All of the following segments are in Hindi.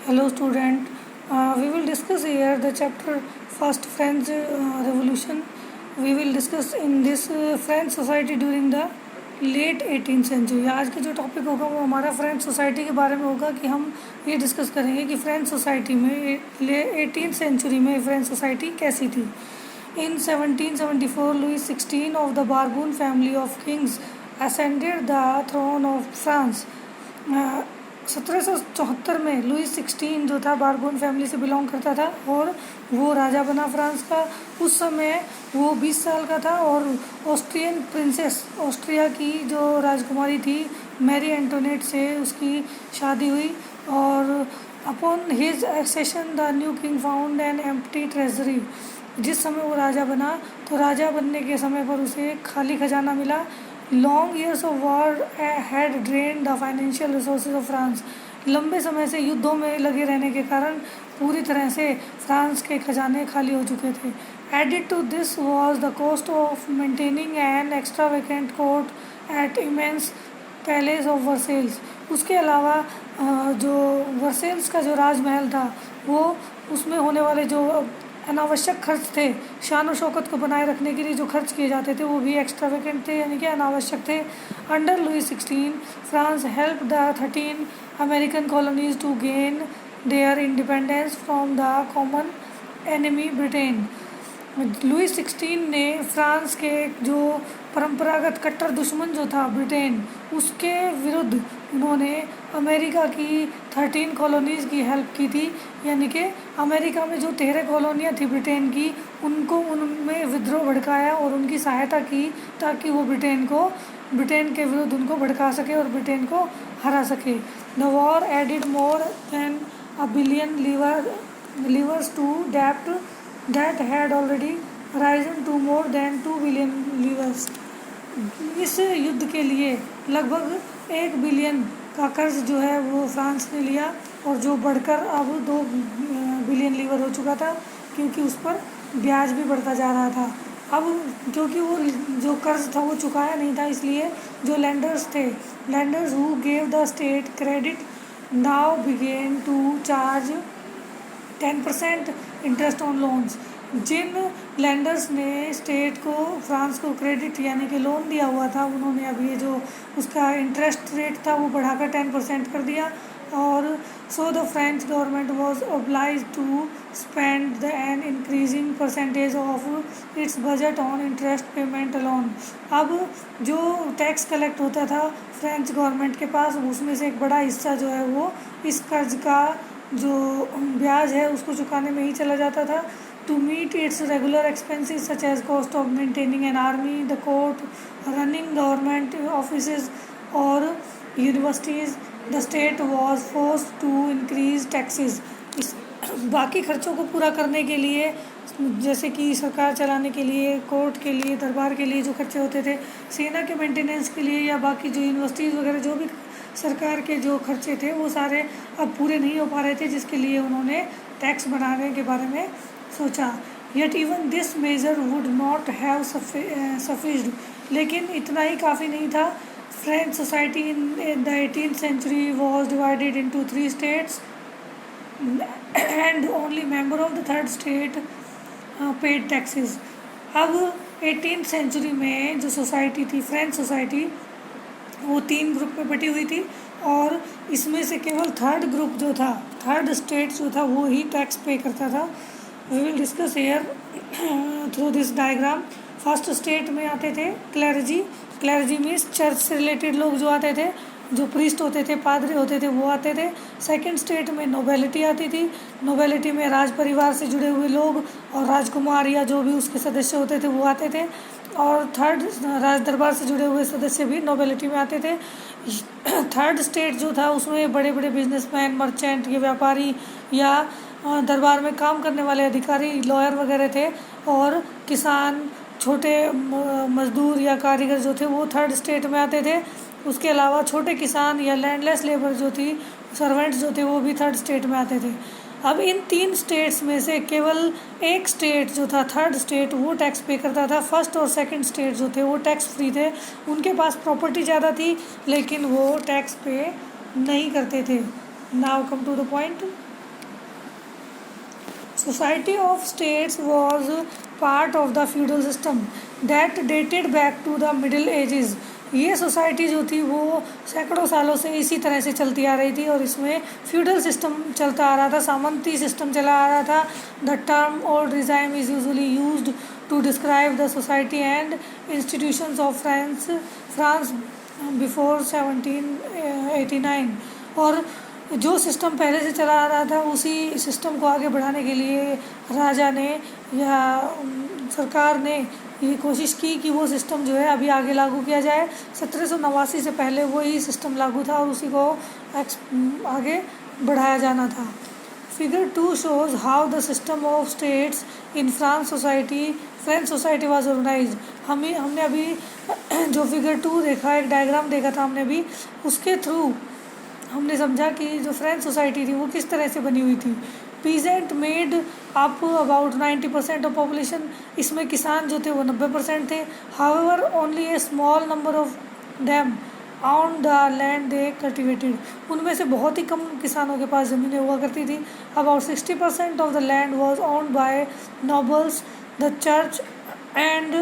Hello student, we will discuss here the chapter first French Revolution. We will discuss in this French society during the late 18th century. आज का जो टॉपिक होगा वो हमारा फ्रेंच सोसाइटी के बारे में होगा कि हम ये डिस्कस करेंगे कि फ्रेंच सोसाइटी में 18th सेंचुरी में फ्रेंच सोसाइटी कैसी थी। In 1774 Louis 16 of the Bourbon family of kings ascended the throne of France. 1774 में लुईस 16 जो था बारबून फैमिली से बिलोंग करता था और वो राजा बना फ्रांस का। उस समय वो 20 साल का था और ऑस्ट्रियन प्रिंसेस, ऑस्ट्रिया की जो राजकुमारी थी मैरी एंटोनेट से उसकी शादी हुई। और upon his accession the new king found an empty treasury. जिस समय वो राजा बना तो राजा बनने के समय पर उसे खाली खजाना मिला। Long years of war had drain the financial resources of France. लंबे समय से युद्धों में लगे रहने के कारण पूरी तरह से फ्रांस के खजाने खाली हो चुके थे। Added to this was the cost of maintaining an extra vacant court at immense palace of Versailles. उसके अलावा जो वर्सेल्स का जो राजमहल था वो उसमें होने वाले जो अनावश्यक खर्च थे, शान और शौकत को बनाए रखने के लिए जो खर्च किए जाते थे वो भी एक्स्ट्रा वेकेंट थे, यानी कि अनावश्यक थे। Under Louis 16 France help the 13 American colonies to gain their independence from the common enemy Britain. Louis 16 ने फ्रांस के जो परंपरागत कट्टर दुश्मन जो था ब्रिटेन, उसके विरुद्ध उन्होंने अमेरिका की 13 कॉलोनीज़ की हेल्प की थी, यानी कि अमेरिका में जो 13 कॉलोनियाँ थी ब्रिटेन की उनको उनमें विद्रोह भड़काया और उनकी सहायता की ताकि वो ब्रिटेन के विरुद्ध उनको भड़का सके और ब्रिटेन को हरा सके। The war added more than $1 billion livres to debt that had already risen to more than $2 billion livres। इस युद्ध के लिए लगभग 1 बिलियन का कर्ज जो है वो फ्रांस ने लिया और जो बढ़कर अब 2 बिलियन लीवर हो चुका था, क्योंकि उस पर ब्याज भी बढ़ता जा रहा था। अब क्योंकि वो जो कर्ज था वो चुकाया नहीं था, इसलिए जो landers who gave the state credit now began to charge 10% interest on loans. जिन लैंडर्स ने स्टेट को फ्रांस को क्रेडिट यानी कि लोन दिया हुआ था, उन्होंने अब ये जो उसका इंटरेस्ट रेट था वो बढ़ाकर 10% कर दिया। और so the French government was oblige to spend the an increasing percentage of its budget on interest payment loan. अब जो टैक्स कलेक्ट होता था फ्रेंच गवर्नमेंट के पास, उसमें से एक बड़ा हिस्सा जो है वो इस कर्ज का जो ब्याज है उसको चुकाने में ही चला जाता था। To meet its regular expenses such as cost of maintaining an army, the court, running government offices or universities, the state was forced to increase taxes। इस बाकी खर्चों को पूरा करने के लिए, जैसे कि सरकार चलाने के लिए, कोर्ट के लिए, दरबार के लिए जो खर्चे होते थे, सेना के मेंटेनेंस के लिए या बाकी जो यूनिवर्सिटीज़ वगैरह जो भी सरकार के जो खर्चे थे वो सारे अब पूरे नहीं हो पा रहे थे, जिसके लिए उन्होंने टैक्स बढ़ाने के बारे में सोचा। Yet even this measure would not have sufficed। लेकिन इतना ही काफ़ी नहीं था। French society in the 18th century was divided into 3 states and only member of the third state paid taxes। अब 18th सेंचुरी में जो सोसाइटी थी फ्रेंच सोसाइटी वो 3 ग्रुप में बटी हुई थी और इसमें से केवल थर्ड स्टेट जो था वो ही टैक्स पे करता था। We will discuss here through this diagram। First state में आते थे क्लर्जी मीन्स चर्च से रिलेटेड लोग जो आते थे, जो प्रीस्ट होते थे, पादरी होते थे, वो आते थे। सेकंड स्टेट में नोबेलिटी आती थी। नोबेलिटी में राज परिवार से जुड़े हुए लोग और राजकुमार या जो भी उसके सदस्य होते थे वो आते थे। और थर्ड राज दरबार से जुड़े हुए सदस्य भी नोबेलिटी में आते थे। थर्ड स्टेट जो था उसमें बड़े बड़े बिजनेसमैन, मर्चेंट, ये व्यापारी या दरबार में काम करने वाले अधिकारी, लॉयर वगैरह थे। और किसान, छोटे मजदूर या कारीगर जो थे वो थर्ड स्टेट में आते थे। उसके अलावा छोटे किसान या लैंडलेस लेबर जो थी, सर्वेंट्स जो थे, वो भी थर्ड स्टेट में आते थे। अब इन 3 स्टेट्स में से केवल एक स्टेट जो था थर्ड स्टेट वो टैक्स पे करता था। फर्स्ट और सेकंड स्टेट जो थे वो टैक्स फ्री थे। उनके पास प्रॉपर्टी ज़्यादा थी लेकिन वो टैक्स पे नहीं करते थे। Now come to the point. Society of states was part of the feudal system that dated back to the Middle Ages. ये सोसाइटी जो थी वो सैकड़ों सालों से इसी तरह से चलती आ रही थी और इसमें फ्यूडल सिस्टम चलता आ रहा था, सामंती सिस्टम चला आ रहा था. The term old regime is usually used to describe the society and institutions of France before 1789. और जो सिस्टम पहले से चला आ रहा था उसी सिस्टम को आगे बढ़ाने के लिए राजा ने या सरकार ने ये कोशिश की कि वो सिस्टम जो है अभी आगे लागू किया जाए. 1789 से पहले वही सिस्टम लागू था और उसी को आगे बढ़ाया जाना था. Figure 2 shows how the system of states in French society was organised. हमने अभी जो फिगर 2 देखा, एक डायग्राम देखा था हमने अभी, उसके थ्रू हमने समझा कि जो फ्रेंच सोसाइटी थी वो किस तरह से बनी हुई थी. Peasant made up about 90% of population. इसमें किसान जो थे वो 90% थे. However only A small number of them on the land they cultivated. उनमें से बहुत ही कम किसानों के पास ज़मीनें हुआ करती थी. About 60% of the land was owned by nobles, the church and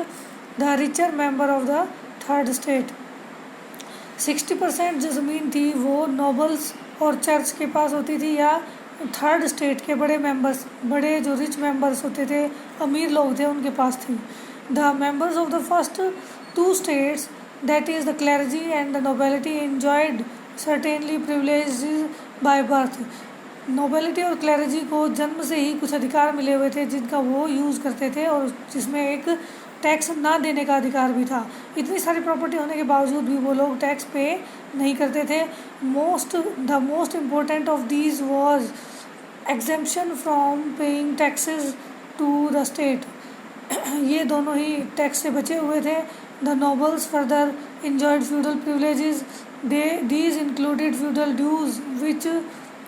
the richer member of the third state. 60% जो ज़मीन थी वो नोबल्स और चर्च के पास होती थी या थर्ड स्टेट के बड़े जो रिच मेंबर्स होते थे, अमीर लोग थे, उनके पास थी. The members of the first 2 states, that is the clergy and the nobility, enjoyed certainly privilege by birth. Nobility और क्लैरिजी को जन्म से ही कुछ अधिकार मिले हुए थे जिनका वो यूज़ करते थे और जिसमें एक टैक्स ना देने का अधिकार भी था. इतनी सारी प्रॉपर्टी होने के बावजूद भी वो लोग टैक्स पे नहीं करते थे. The most important of these was exemption from paying taxes to the state. ये दोनों ही टैक्स से बचे हुए थे. The nobles further enjoyed feudal privileges. These included feudal dues which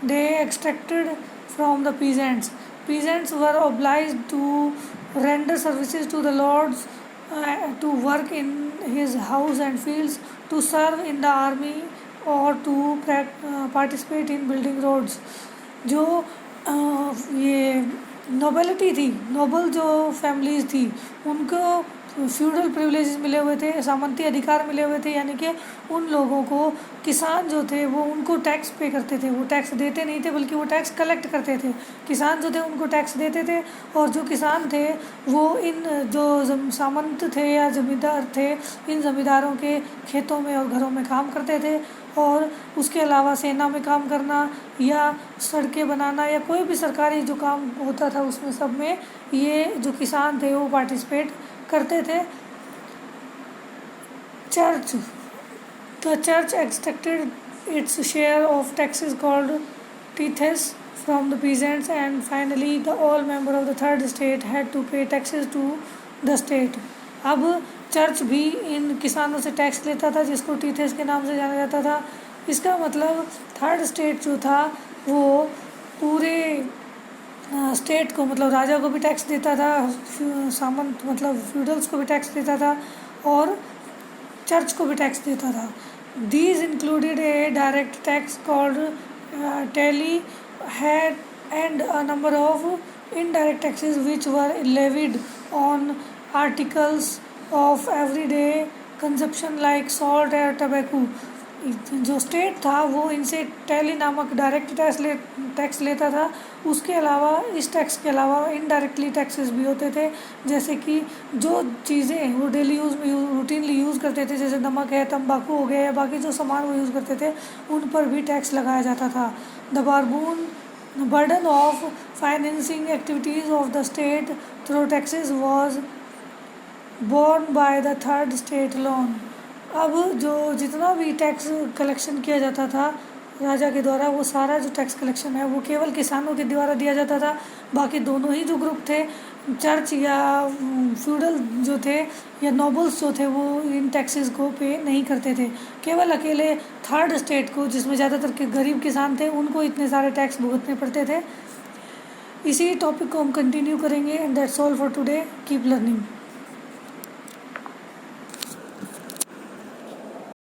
they extracted from the peasants. Peasants were obliged to render services to the lords, to work in his house and fields, to serve in the army or to participate in building roads. जो ये नोबिलिटी थी, नोबल जो फैमिलीज़ थी, उनको फ्यूडल प्रिविलेजेस मिले हुए थे, सामंती अधिकार मिले हुए थे. यानी कि उन लोगों को, किसान जो थे वो उनको टैक्स पे करते थे. वो टैक्स देते नहीं थे बल्कि वो टैक्स कलेक्ट करते थे. किसान जो थे उनको टैक्स देते थे और जो किसान थे वो इन जो सामंत थे या ज़मींदार थे, इन ज़मींदारों के खेतों में और घरों में काम करते थे. और उसके अलावा सेना में काम करना या सड़कें बनाना या कोई भी सरकारी जो काम होता था उसमें सब में ये जो किसान थे वो पार्टिसिपेट करते थे. The church extracted its share of taxes called tithes from the peasants and finally the all member of the third state had to pay taxes to the state. अब चर्च भी इन किसानों से टैक्स लेता था जिसको टीथेस के नाम से जाना जाता था. इसका मतलब थर्ड स्टेट जो था वो पूरे स्टेट को, मतलब राजा को भी टैक्स देता था, सामंत मतलब फ्यूडल्स को भी टैक्स देता था और चर्च को भी टैक्स देता था. These included a direct tax called taille had and a number of indirect taxes which were levied on articles of everyday consumption like salt और टबैको. जो स्टेट था वो इनसे टेली नामक डायरेक्ट टैक्स लेता था. उसके अलावा, इस टैक्स के अलावा इनडायरेक्टली टैक्सेस भी होते थे, जैसे कि जो चीज़ें वो डेली यूज़ में रूटीनली यूज़ करते थे, जैसे नमक है, तंबाकू हो गया या बाकी जो सामान वो यूज़ करते थे, उन पर भी टैक्स लगाया जाता था. The burden of financing activities of the state through taxes was borne by the third state alone. अब जो जितना भी टैक्स कलेक्शन किया जाता था राजा के द्वारा, वो सारा जो टैक्स कलेक्शन है वो केवल किसानों के द्वारा दिया जाता था. बाकी दोनों ही जो ग्रुप थे, चर्च या फ्यूडल जो थे या नोबल्स जो थे, वो इन टैक्सेस को पे नहीं करते थे. केवल अकेले थर्ड स्टेट को, जिसमें ज़्यादातर के गरीब किसान थे, उनको इतने सारे टैक्स भुगतने पड़ते थे. इसी टॉपिक को हम कंटिन्यू करेंगे. And that's all for today. Keep learning.